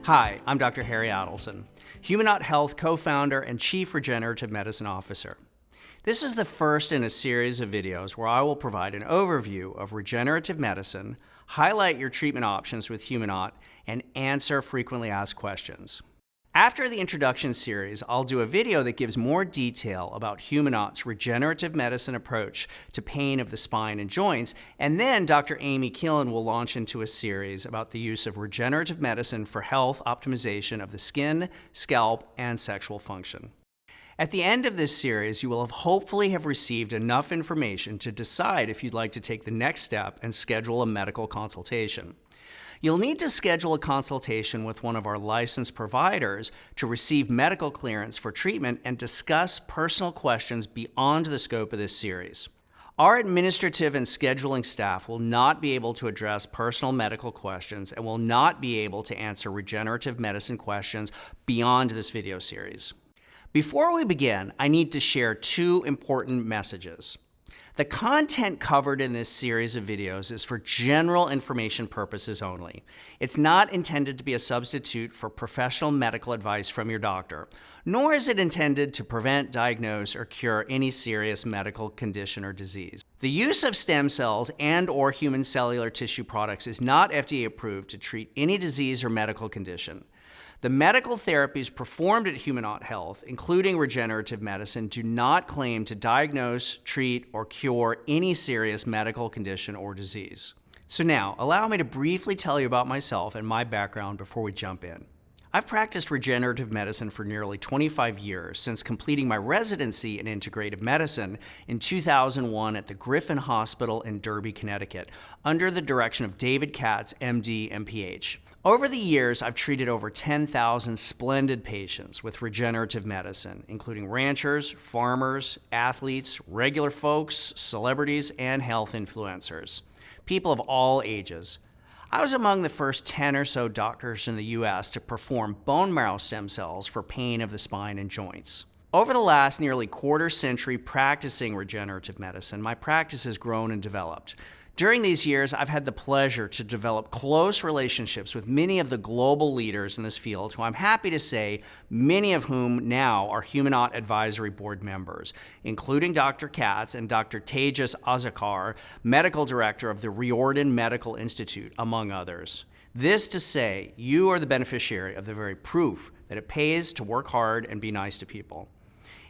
Hi, I'm Dr. Harry Adelson, Humanaut Health co-founder and Chief Regenerative Medicine Officer. This is the first in a series of videos where I will provide an overview of regenerative medicine, highlight your treatment options with Humanaut, and answer frequently asked questions. After the introduction series, I'll do a video that gives more detail about Humanaut's regenerative medicine approach to pain of the spine and joints, and then Dr. Amy Keelan will launch into a series about the use of regenerative medicine for health optimization of the skin, scalp, and sexual function. At the end of this series, you will hopefully have received enough information to decide if you'd like to take the next step and schedule a medical consultation. You'll need to schedule a consultation with one of our licensed providers to receive medical clearance for treatment and discuss personal questions beyond the scope of this series. Our administrative and scheduling staff will not be able to address personal medical questions and will not be able to answer regenerative medicine questions beyond this video series. Before we begin, I need to share two important messages. The content covered in this series of videos is for general information purposes only. It's not intended to be a substitute for professional medical advice from your doctor, nor is it intended to prevent, diagnose, or cure any serious medical condition or disease. The use of stem cells and/or human cellular tissue products is not FDA approved to treat any disease or medical condition. The medical therapies performed at Humanaut Health, including regenerative medicine, do not claim to diagnose, treat, or cure any serious medical condition or disease. So now, allow me to briefly tell you about myself and my background before we jump in. I've practiced regenerative medicine for nearly 25 years, since completing my residency in integrative medicine in 2001 at the Griffin Hospital in Derby, Connecticut, under the direction of David Katz, MD, MPH. Over the years, I've treated over 10,000 splendid patients with regenerative medicine, including ranchers, farmers, athletes, regular folks, celebrities, and health influencers, people of all ages. I was among the first 10 or so doctors in the US to perform bone marrow stem cells for pain of the spine and joints. Over the last nearly quarter century practicing regenerative medicine, my practice has grown and developed. During these years, I've had the pleasure to develop close relationships with many of the global leaders in this field, who I'm happy to say, many of whom now are Humanaut Advisory Board members, including Dr. Katz and Dr. Tejas Azakar, Medical Director of the Riordan Medical Institute, among others. This to say, you are the beneficiary of the very proof that it pays to work hard and be nice to people.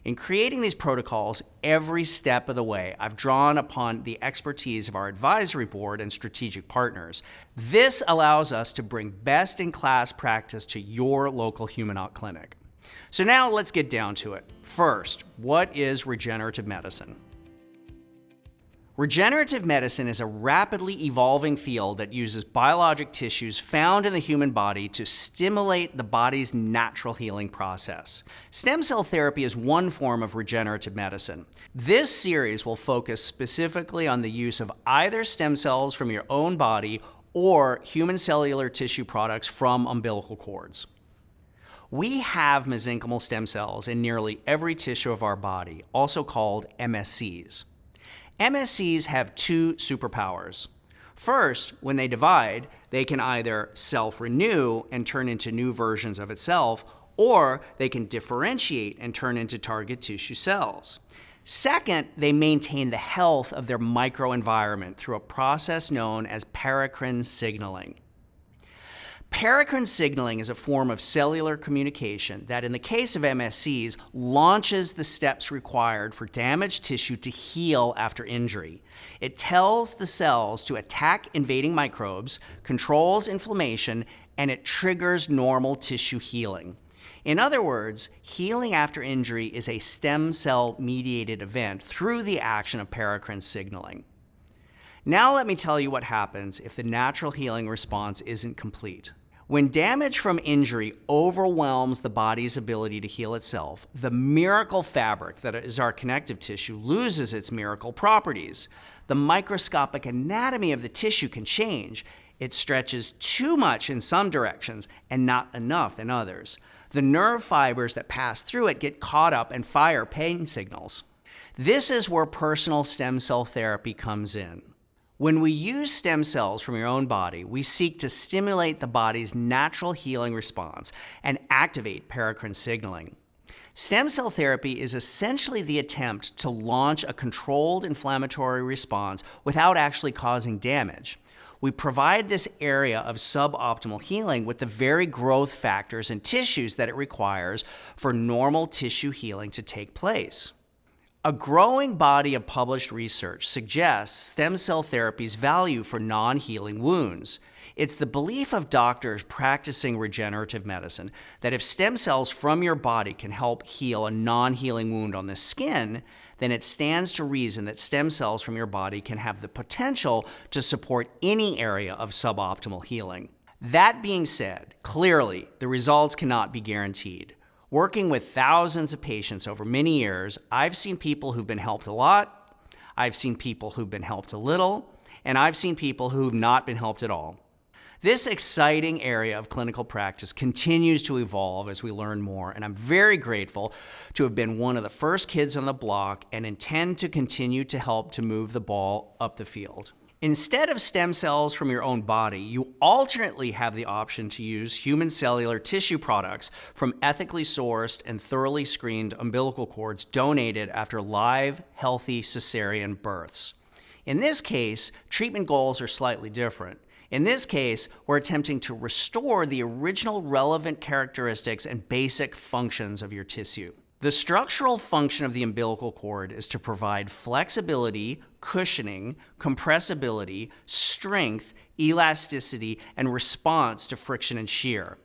In creating these protocols, every step of the way, I've drawn upon the expertise of our advisory board and strategic partners. This allows us to bring best-in-class practice to your local Humanaut clinic. So now let's get down to it. First, what is regenerative medicine? Regenerative medicine is a rapidly evolving field that uses biologic tissues found in the human body to stimulate the body's natural healing process. Stem cell therapy is one form of regenerative medicine. This series will focus specifically on the use of either stem cells from your own body or human cellular tissue products from umbilical cords. We have mesenchymal stem cells in nearly every tissue of our body, also called MSCs. MSCs have two superpowers. First, when they divide, they can either self-renew and turn into new versions of itself, or they can differentiate and turn into target tissue cells. Second, they maintain the health of their microenvironment through a process known as paracrine signaling. Paracrine signaling is a form of cellular communication that, in the case of MSCs, launches the steps required for damaged tissue to heal after injury. It tells the cells to attack invading microbes, controls inflammation, and it triggers normal tissue healing. In other words, healing after injury is a stem cell-mediated event through the action of paracrine signaling. Now let me tell you what happens if the natural healing response isn't complete. When damage from injury overwhelms the body's ability to heal itself, the miracle fabric that is our connective tissue loses its miracle properties. The microscopic anatomy of the tissue can change. It stretches too much in some directions and not enough in others. The nerve fibers that pass through it get caught up and fire pain signals. This is where personal stem cell therapy comes in. When we use stem cells from your own body, we seek to stimulate the body's natural healing response and activate paracrine signaling. Stem cell therapy is essentially the attempt to launch a controlled inflammatory response without actually causing damage. We provide this area of suboptimal healing with the very growth factors and tissues that it requires for normal tissue healing to take place. A growing body of published research suggests stem cell therapy's value for non-healing wounds. It's the belief of doctors practicing regenerative medicine that if stem cells from your body can help heal a non-healing wound on the skin, then it stands to reason that stem cells from your body can have the potential to support any area of suboptimal healing. That being said, clearly, the results cannot be guaranteed. Working with thousands of patients over many years, I've seen people who've been helped a lot, I've seen people who've been helped a little, and I've seen people who've not been helped at all. This exciting area of clinical practice continues to evolve as we learn more, and I'm very grateful to have been one of the first kids on the block and intend to continue to help to move the ball up the field. Instead of stem cells from your own body, you alternately have the option to use human cellular tissue products from ethically sourced and thoroughly screened umbilical cords donated after live, healthy cesarean births. In this case, treatment goals are slightly different. In this case, we're attempting to restore the original relevant characteristics and basic functions of your tissue. The structural function of the umbilical cord is to provide flexibility, cushioning, compressibility, strength, elasticity, and response to friction and shear.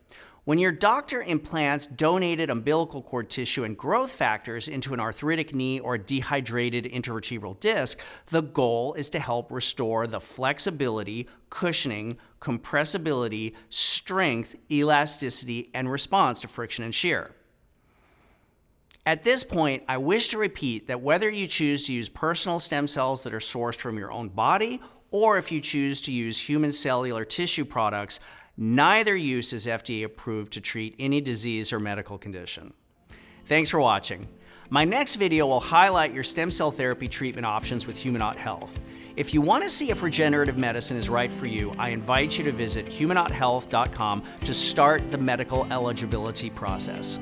When your doctor implants donated umbilical cord tissue and growth factors into an arthritic knee or dehydrated intervertebral disc, the goal is to help restore the flexibility, cushioning, compressibility, strength, elasticity, and response to friction and shear. At this point, I wish to repeat that whether you choose to use personal stem cells that are sourced from your own body, or if you choose to use human cellular tissue products, neither use is FDA approved to treat any disease or medical condition. Thanks for watching. My next video will highlight your stem cell therapy treatment options with Humanaut Health. If you want to see if regenerative medicine is right for you, I invite you to visit humanaut health.com to start the medical eligibility process.